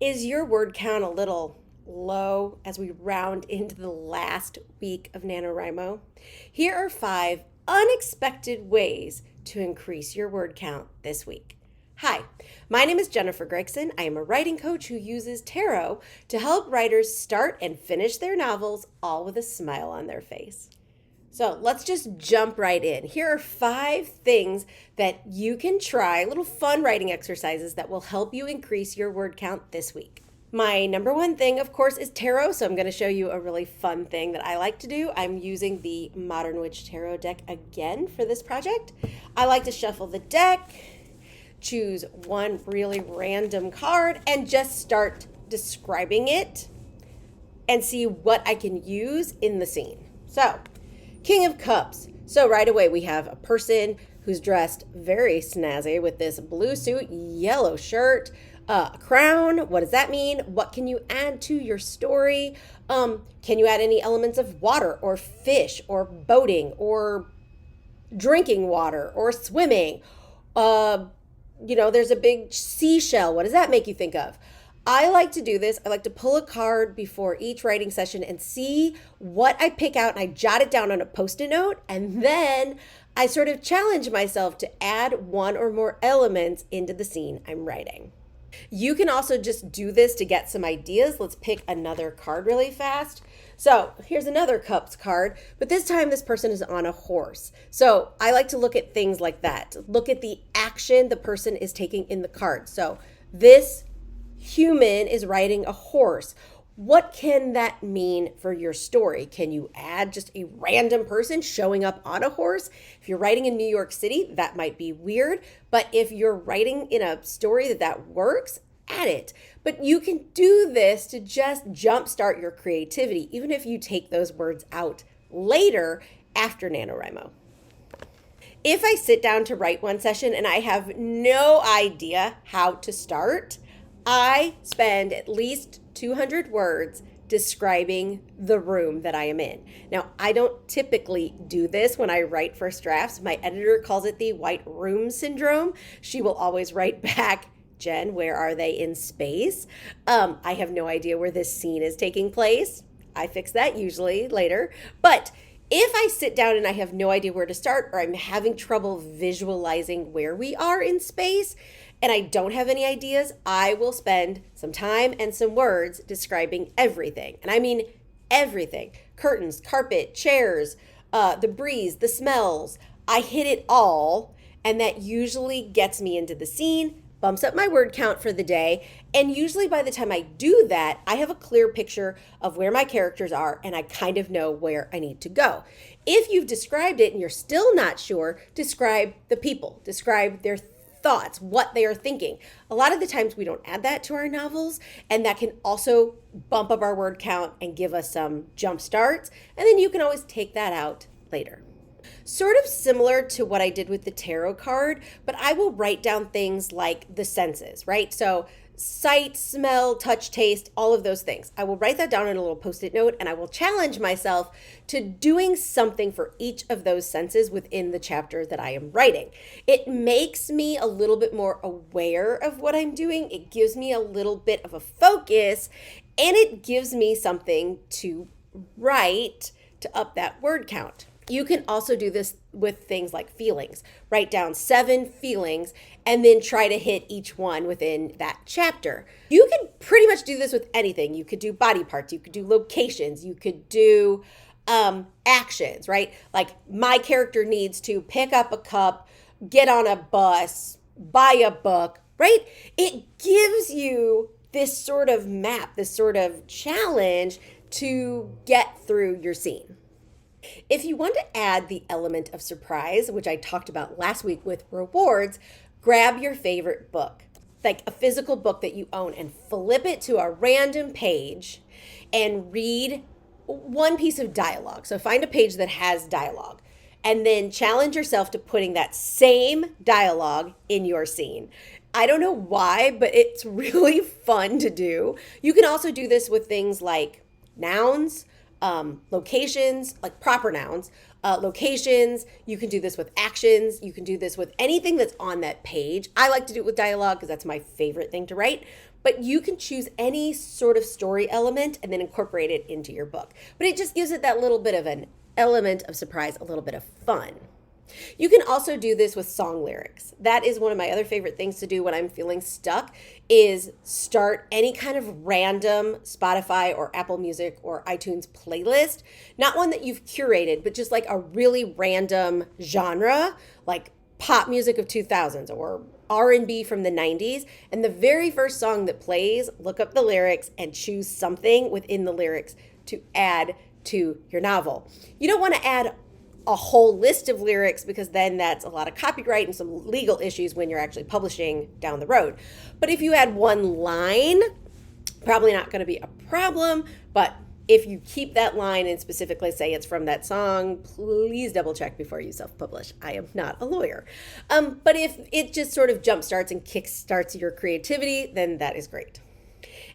Is your word count a little low as we round into the last week of NaNoWriMo? Here are 5 unexpected ways to increase your word count this week. Hi, my name is Jennifer Gregson. I am a writing coach who uses tarot to help writers start and finish their novels all with a smile on their face. So let's just jump right in. Here are 5 things that you can try, little fun writing exercises that will help you increase your word count this week. My number one thing, of course, is tarot. So I'm going to show you a really fun thing that I like to do. I'm using the Modern Witch Tarot deck again for this project. I like to shuffle the deck, choose one really random card, and just start describing it and see what I can use in the scene. So, King of Cups. So right away we have a person who's dressed very snazzy with this blue suit, yellow shirt, a crown. What does that mean? What can you add to your story? Can you add any elements of water or fish or boating or drinking water or swimming? There's a big seashell. What does that make you think of? I like to do this. I like to pull a card before each writing session and see what I pick out, and I jot it down on a Post-it note, and then I sort of challenge myself to add one or more elements into the scene I'm writing. You can also just do this to get some ideas. Let's pick another card really fast. So here's another Cups card, but this time this person is on a horse. So I like to look at things like that. Look at the action the person is taking in the card. So this human is riding a horse. What can that mean for your story? Can you add just a random person showing up on a horse? If you're writing in New York City, that might be weird. But if you're writing in a story that works, add it. But you can do this to just jumpstart your creativity, even if you take those words out later after NaNoWriMo. If I sit down to write one session and I have no idea how to start, I spend at least 200 words describing the room that I am in. Now, I don't typically do this when I write first drafts. My editor calls it the white room syndrome. She will always write back, Jen, where are they in space? I have no idea where this scene is taking place. I fix that usually later. But if I sit down and I have no idea where to start, or I'm having trouble visualizing where we are in space, and I don't have any ideas, I will spend some time and some words describing everything. And I mean everything. Curtains, carpet, chairs, the breeze, the smells. I hit it all, and that usually gets me into the scene, bumps up my word count for the day, and usually by the time I do that, I have a clear picture of where my characters are, and I kind of know where I need to go. If you've described it and you're still not sure, describe the people, describe their thoughts, what they are thinking. A lot of the times we don't add that to our novels, and that can also bump up our word count and give us some jump starts, and then you can always take that out later. Sort of similar to what I did with the tarot card, but I will write down things like the senses, right? So sight, smell, touch, taste, all of those things. I will write that down in a little Post-it note, and I will challenge myself to doing something for each of those senses within the chapter that I am writing. It makes me a little bit more aware of what I'm doing. It gives me a little bit of a focus, and it gives me something to write to up that word count. You can also do this with things like feelings. Write down 7 feelings and then try to hit each one within that chapter. You can pretty much do this with anything. You could do body parts, you could do locations, you could do actions, right? Like my character needs to pick up a cup, get on a bus, buy a book, right? It gives you this sort of map, this sort of challenge to get through your scene. If you want to add the element of surprise, which I talked about last week with rewards, grab your favorite book, like a physical book that you own, and flip it to a random page and read one piece of dialogue. So find a page that has dialogue and then challenge yourself to putting that same dialogue in your scene. I don't know why, but it's really fun to do. You can also do this with things like nouns, locations, like proper nouns, locations. You can do this with actions. You can do this with anything that's on that page. I like to do it with dialogue because that's my favorite thing to write. but you can choose any sort of story element and then incorporate it into your book. But it just gives it that little bit of an element of surprise, a little bit of fun. You can also do this with song lyrics. That is one of my other favorite things to do when I'm feeling stuck, is start any kind of random Spotify or Apple Music or iTunes playlist. Not one that you've curated, but just like a really random genre, like pop music of 2000s or R&B from the 90s. And the very first song that plays, look up the lyrics and choose something within the lyrics to add to your novel. You don't want to add a whole list of lyrics because then that's a lot of copyright and some legal issues when you're actually publishing down the road. But if you add one line, probably not going to be a problem. But if you keep that line and specifically say it's from that song, please double check before you self-publish. I am not a lawyer. But if it just sort of jumpstarts and kickstarts your creativity, then that is great.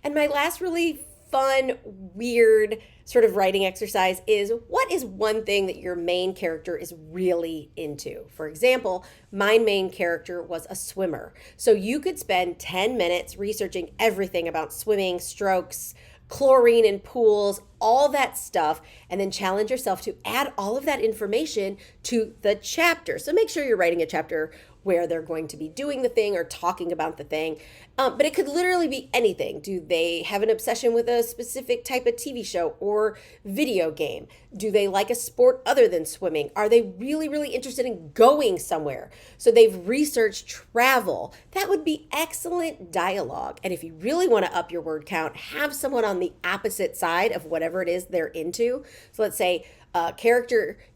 And my last really fun, weird sort of writing exercise is, what is one thing that your main character is really into? For example, my main character was a swimmer. So you could spend 10 minutes researching everything about swimming, strokes, chlorine in pools, all that stuff, and then challenge yourself to add all of that information to the chapter. So make sure you're writing a chapter where they're going to be doing the thing or talking about the thing. But it could literally be anything. Do they have an obsession with a specific type of TV show or video game? Do they like a sport other than swimming? Are they really, really interested in going somewhere? So they've researched travel. That would be excellent dialogue. And if you really want to up your word count, have someone on the opposite side of whatever it is they're into. So let's say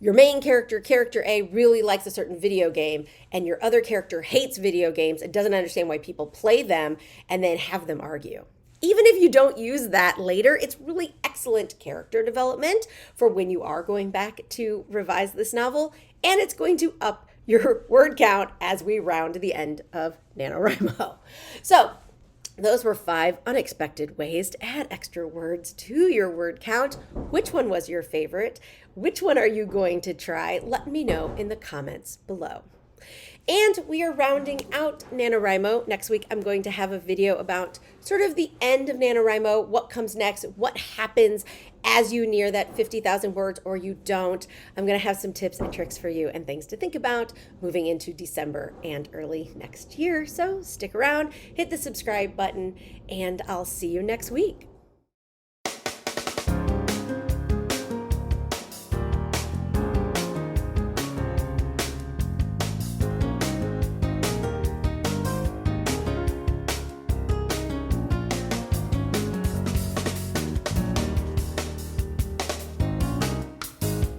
your main character, character A, really likes a certain video game, and your other character hates video games and doesn't understand why people play them, and then have them argue. Even if you don't use that later, it's really excellent character development for when you are going back to revise this novel, and it's going to up your word count as we round to the end of NaNoWriMo. So those were 5 unexpected ways to add extra words to your word count. Which one was your favorite? Which one are you going to try? Let me know in the comments below. And we are rounding out NaNoWriMo. Next week, I'm going to have a video about sort of the end of NaNoWriMo, what comes next, what happens as you near that 50,000 words or you don't. I'm going to have some tips and tricks for you and things to think about moving into December and early next year. So stick around, hit the subscribe button, and I'll see you next week.